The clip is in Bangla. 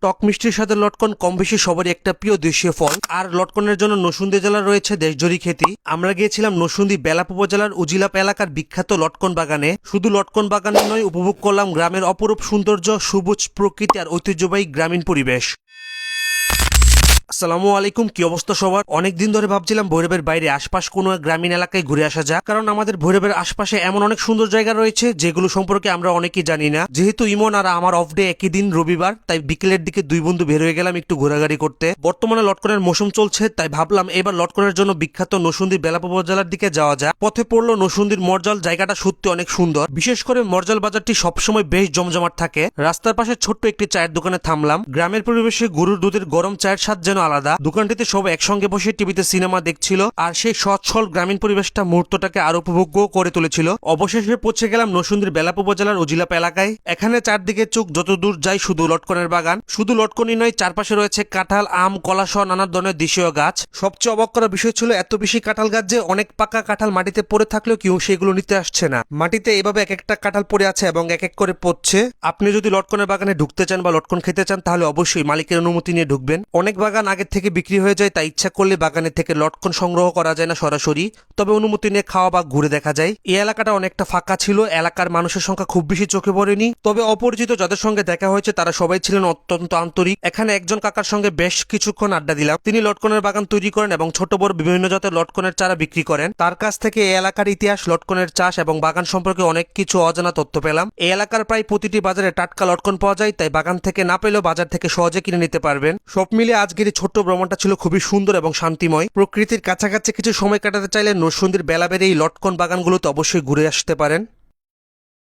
টক মিষ্টির সাথে লটকন কম বেশি সবারই একটা প্রিয় দেশীয় ফল। আর লটকনের জন্য নরসিংদী জেলার রয়েছে দেশজুড়ি খ্যাতি। আমরা গিয়েছিলাম নরসিংদী বেলাপ উপজেলার উজিলাপ এলাকার বিখ্যাত লটকন বাগানে। শুধু লটকন বাগানে নয়, উপভোগ করলাম গ্রামের অপরূপ সৌন্দর্য, সবুজ প্রকৃতি আর ঐতিহ্যবাহী গ্রামীণ পরিবেশ। আসসালামু আলাইকুম, কি অবস্থা সবার? অনেকদিন ধরে ভাবছিলাম ভৈরবের বাইরে আশপাশ কোনো এক গ্রামীণ এলাকায় ঘুরে আসা যাক, কারণ আমাদের ভৈরবের আশপাশে এমন অনেক সুন্দর জায়গা রয়েছে যেগুলো সম্পর্কে আমরা অনেকেই জানি না। যেহেতু ইমন আর আমার অফ ডে একই দিন রবিবার, তাই বিকেলের দিকে দুই বন্ধু বের হয়ে গেলাম একটু ঘোরাঘুরি করতে। বর্তমানে লটকনের মৌসুম চলছে, তাই ভাবলাম এবার লটকনের জন্য বিখ্যাত নরসিংদী বেলাপ উপজেলার দিকে যাওয়া যায়। পথে পড়লো নরসিংদীর মরজাল। জায়গাটা সত্যি অনেক সুন্দর, বিশেষ করে মরজাল বাজারটি সবসময় বেশ জমজমাট থাকে। রাস্তার পাশে ছোট্ট একটি চায়ের দোকানে থামলাম। গ্রামের পরিবেশে গরুর দুধের গরম চায়ের স্বাদ যেন আলাদা। দোকানটিতে সব একসঙ্গে বসে টিভিতে সিনেমা দেখছিল, আর সেই সচ্ছল গ্রামীণ পরিবেশটা মুহূর্তটাকে আরো উপভোগ্য করে তুলেছিল। অবশেষে পৌঁছে গেলাম নরসিংদীর বেলাপ উপজেলার উজিলাপ এলাকায়। এখানে চারদিকে চোখ যত দূর যায় শুধু লটকনের বাগান। শুধু লটকনই নয়, চারপাশে রয়েছে কাঁঠাল, আম, কলা সহ নানা ধরনের দেশীয় গাছ। সবচেয়ে অবাক করার বিষয় ছিল এত বেশি কাঁঠাল গাছ যে অনেক পাকা কাঁঠাল মাটিতে পড়ে থাকলেও কেউ সেগুলো নিতে আসছে না। মাটিতে এভাবে এক একটা কাঁঠাল পড়ে আছে এবং এক এক করে পড়ছে। আপনি যদি লটকনের বাগানে ঢুকতে চান বা লটকন খেতে চান, তাহলে অবশ্যই মালিকের অনুমতি নিয়ে ঢুকবেন। অনেক বাগান আগের থেকে বিক্রি হয়ে যায়, তাই ইচ্ছা করলে বাগানের থেকে লটকন সংগ্রহ করা যায় না সরাসরি, তবে অনুমতি নিয়ে খাওয়া বা ঘুরে দেখা যায়। এই এলাকাটা অনেকটা ফাঁকা ছিল, এলাকার মানুষের সংখ্যা খুব বেশি চোখে পড়েনি, তবে অপরিচিত যাদের সঙ্গে দেখা হয়েছে তারা সবাই ছিলেন অত্যন্ত আন্তরিক। এখানে একজন কাকার সঙ্গে বেশ কিছুক্ষণ আড্ডা দিলাম। তিনি লটকনের বাগান তৈরি করেন এবং ছোট বড় বিভিন্ন জাতের লটকনের চারা বিক্রি করেন। তার কাছ থেকে এই এলাকার ইতিহাস, লটকনের চাষ এবং বাগান সম্পর্কে অনেক কিছু অজানা তথ্য পেলাম। এই এলাকার প্রায় প্রতিটি বাজারে টাটকা লটকন পাওয়া যায়, তাই বাগান থেকে না পেলেও বাজার থেকে সহজে কিনে নিতে পারবেন। সব মিলিয়ে আজকের এই ছোট্ট ভ্রমণটা ছিল খুবই সুন্দর এবং শান্তিময়। প্রকৃতির কাছাকাছি কিছু সময় কাটাতে চাইলে নরসিংদীর বেলাবের এই লটকন বাগানগুলোতে অবশ্যই ঘুরে আসতে পারেন।